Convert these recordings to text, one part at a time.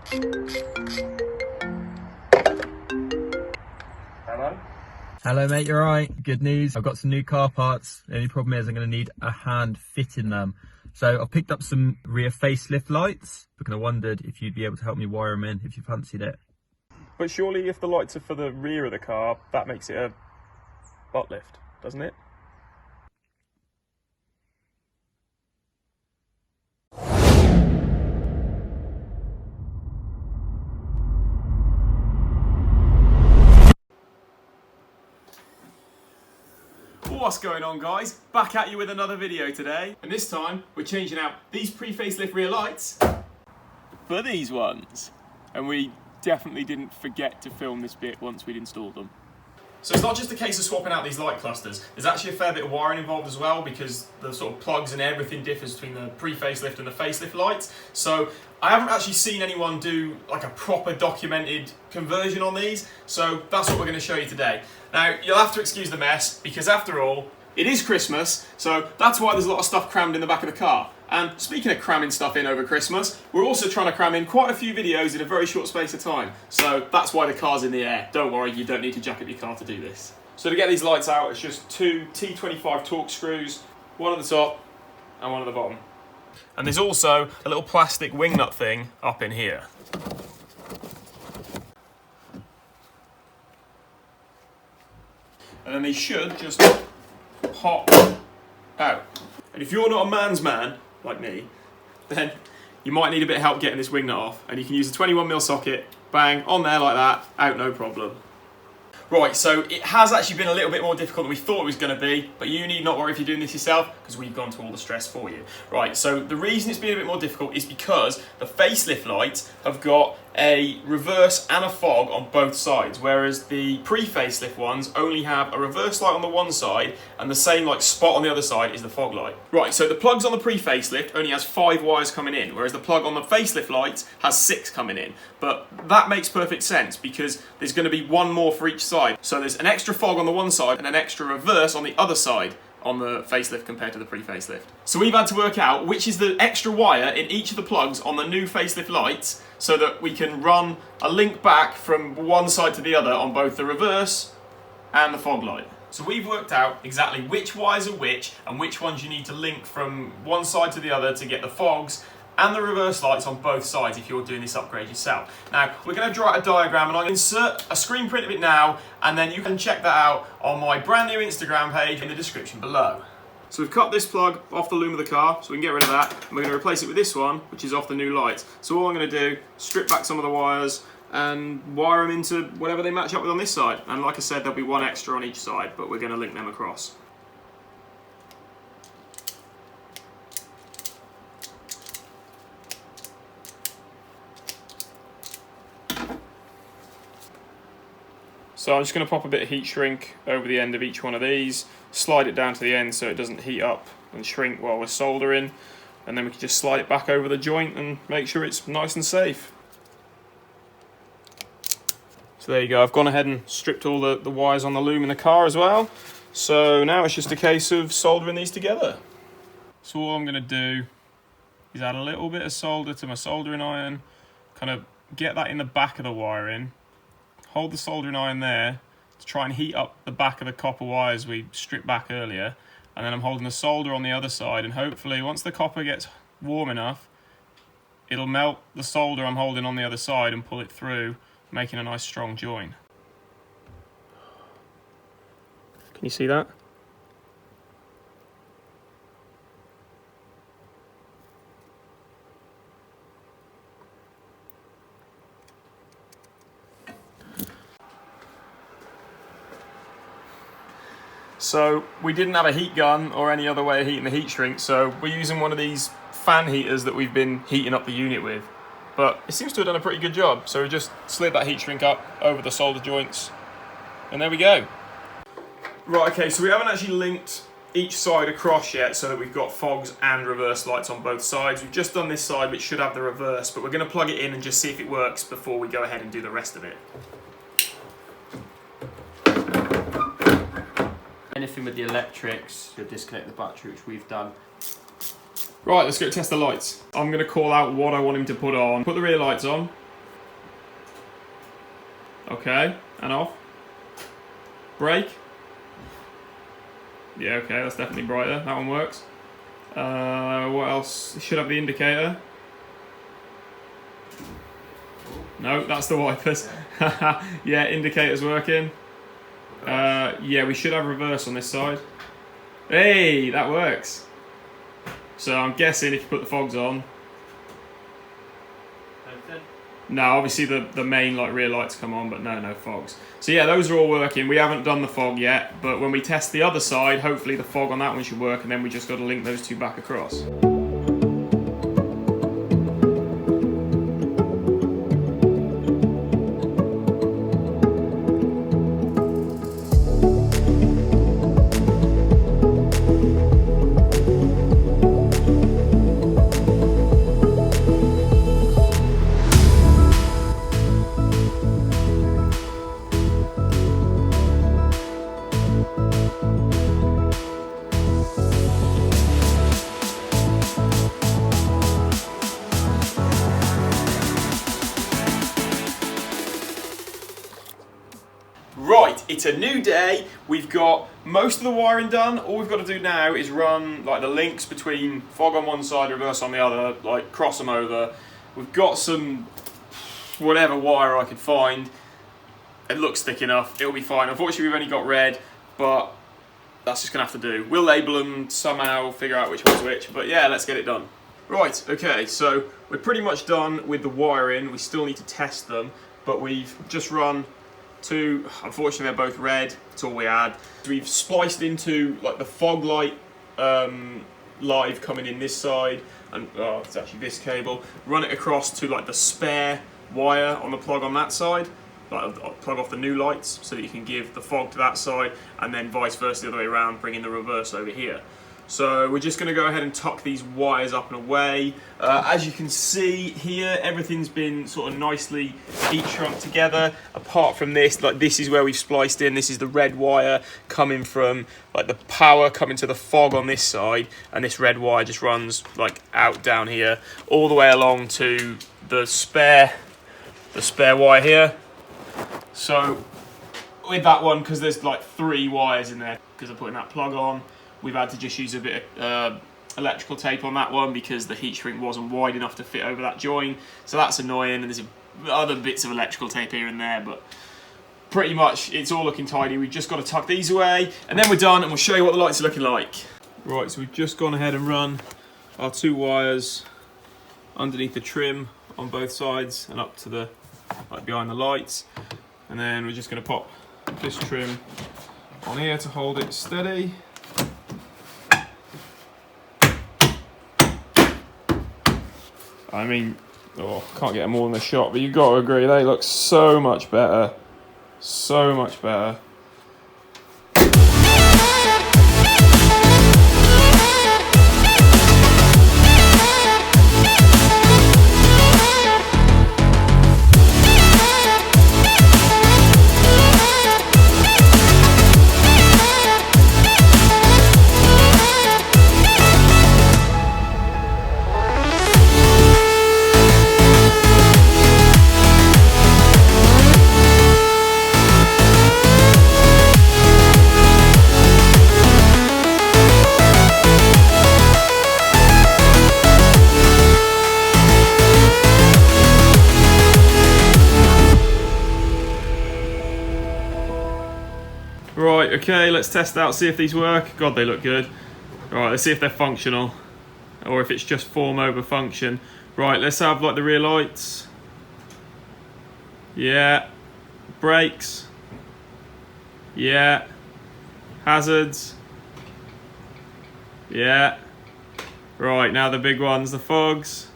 Hello? Hello mate, you're right. Good news, I've got some new car parts. The only problem is I'm going to need a hand fitting them. So I've picked up some rear facelift lights. I'm going to wondered if you'd be able to help me wire them in if you fancied it. But surely if the lights are for the rear of the car, that makes it a butt lift, doesn't it? What's going on, guys? Back at you with another video today. And this time we're changing out these pre-facelift rear lights for these ones. And we definitely didn't forget to film this bit once we'd installed them. So it's not just a case of swapping out these light clusters. There's actually a fair bit of wiring involved as well, because the sort of plugs and everything differs between the pre-facelift and the facelift lights. So I haven't actually seen anyone do like a proper documented conversion on these. So that's what we're going to show you today. Now, you'll have to excuse the mess, because after all, it is Christmas, so that's why there's a lot of stuff crammed in the back of the car. And speaking of cramming stuff in over Christmas, we're also trying to cram in quite a few videos in a very short space of time. So that's why the car's in the air. Don't worry, you don't need to jack up your car to do this. So to get these lights out, it's just two T25 Torx screws, one at the top and one at the bottom. And there's also a little plastic wing nut thing up in here. And then they should just pop out. And if you're not a man's man, like me, then you might need a bit of help getting this wing nut off. And you can use a 21mm socket, bang, on there like that, out no problem. Right, so it has actually been a little bit more difficult than we thought it was going to be, but you need not worry if you're doing this yourself, because we've gone to all the stress for you. Right, so the reason it's been a bit more difficult is because the facelift lights have got a reverse and a fog on both sides, whereas the pre-facelift ones only have a reverse light on the one side and the same like spot on the other side is the fog light. Right, so the plugs on the pre-facelift only has 5 wires coming in, whereas the plug on the facelift lights has 6 coming in. But that makes perfect sense because there's going to be one more for each side. So there's an extra fog on the one side and an extra reverse on the other side on the facelift compared to the pre-facelift. So we've had to work out which is the extra wire in each of the plugs on the new facelift lights so that we can run a link back from one side to the other on both the reverse and the fog light. So we've worked out exactly which wires are which and which ones you need to link from one side to the other to get the fogs and the reverse lights on both sides if you're doing this upgrade yourself. Now, we're going to draw out a diagram and I'll insert a screen print of it now, and then you can check that out on my brand new Instagram page in the description below. So we've cut this plug off the loom of the car, so we can get rid of that, and we're going to replace it with this one, which is off the new lights. So all I'm going to do, strip back some of the wires and wire them into whatever they match up with on this side. And like I said, there'll be one extra on each side, but we're going to link them across. So I'm just going to pop a bit of heat shrink over the end of each one of these, slide it down to the end so it doesn't heat up and shrink while we're soldering, and then we can just slide it back over the joint and make sure it's nice and safe. So there you go, I've gone ahead and stripped all the wires on the loom in the car as well. So now it's just a case of soldering these together. So all I'm going to do is add a little bit of solder to my soldering iron, kind of get that in the back of the wiring. Hold the soldering iron there to try and heat up the back of the copper wires we stripped back earlier, and then I'm holding the solder on the other side, and hopefully once the copper gets warm enough it'll melt the solder I'm holding on the other side and pull it through, making a nice strong join. Can you see that? So we didn't have a heat gun or any other way of heating the heat shrink, so we're using one of these fan heaters that we've been heating up the unit with. But it seems to have done a pretty good job, so we just slid that heat shrink up over the solder joints, and there we go. Right, okay, so we haven't actually linked each side across yet so that we've got fogs and reverse lights on both sides. We've just done this side which should have the reverse, but we're going to plug it in and just see if it works before we go ahead and do the rest of it. Anything with the electrics, you'll disconnect the battery, which we've done. Right, let's go test the lights. I'm going to call out what I want him to put on. Put the rear lights on, Okay, and off. Brake. Yeah, okay, that's definitely brighter. That one works. What else? It should have the indicator. No, that's the wipers. Yeah, indicator's working. Yeah, we should have reverse on this side. Hey, that works. So I'm guessing if you put the fogs on. No, obviously the main like rear lights come on, but no fogs. So yeah, those are all working. We haven't done the fog yet, but when we test the other side, hopefully the fog on that one should work, and then we just got to link those two back across. Right, it's a new day. We've got most of the wiring done. All we've got to do now is run like the links between fog on one side, reverse on the other, like cross them over. We've got some whatever wire I could find. It looks thick enough, it'll be fine. Unfortunately, we've only got red, but that's just gonna have to do. We'll label them somehow, figure out which one's which, but yeah, let's get it done. Right, okay, so we're pretty much done with the wiring. We still need to test them, but we've just run two. Unfortunately, they're both red. That's all we had. We've spliced into like the fog light live coming in this side, and it's actually this cable. Run it across to like the spare wire on the plug on that side. Like, I'll plug off the new lights so that you can give the fog to that side, and then vice versa the other way around, bringing the reverse over here. So we're just going to go ahead and tuck these wires up and away. As you can see here, everything's been sort of nicely heat shrunk together. Apart from this, like this is where we've spliced in. This is the red wire coming from like the power coming to the fog on this side, and this red wire just runs like out down here, all the way along to the spare wire here. So with that one, because there's like 3 wires in there, because I'm putting that plug on, we've had to just use a bit of electrical tape on that one because the heat shrink wasn't wide enough to fit over that join. So that's annoying, and there's other bits of electrical tape here and there, but pretty much it's all looking tidy. We've just got to tuck these away, and then we're done, and we'll show you what the lights are looking like. Right, so we've just gone ahead and run our 2 wires underneath the trim on both sides and up to the like behind the lights, and then we're just going to pop this trim on here to hold it steady. I mean, can't get them all in the shot, but you've got to agree, they look so much better. So much better. Right, okay, let's test out, see if these work. God, they look good. Right, let's see if they're functional, or if it's just form over function. Right, let's have like the rear lights. Yeah. Brakes. Yeah. Hazards. Yeah. Right, now the big ones, the fogs.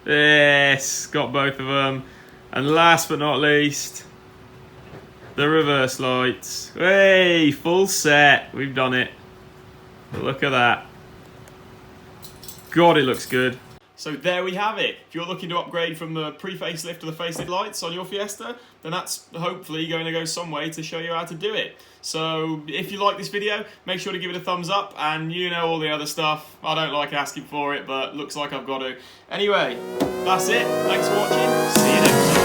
Yes, got both of them. And last but not least, the reverse lights. Hey, full set. We've done it. Look at that. God, it looks good. So there we have it. If you're looking to upgrade from the pre-facelift to the facelift lights on your Fiesta, then that's hopefully going to go some way to show you how to do it. So if you like this video, make sure to give it a thumbs up, and you know all the other stuff. I don't like asking for it, but looks like I've got to. Anyway, that's it. Thanks for watching. See you next time.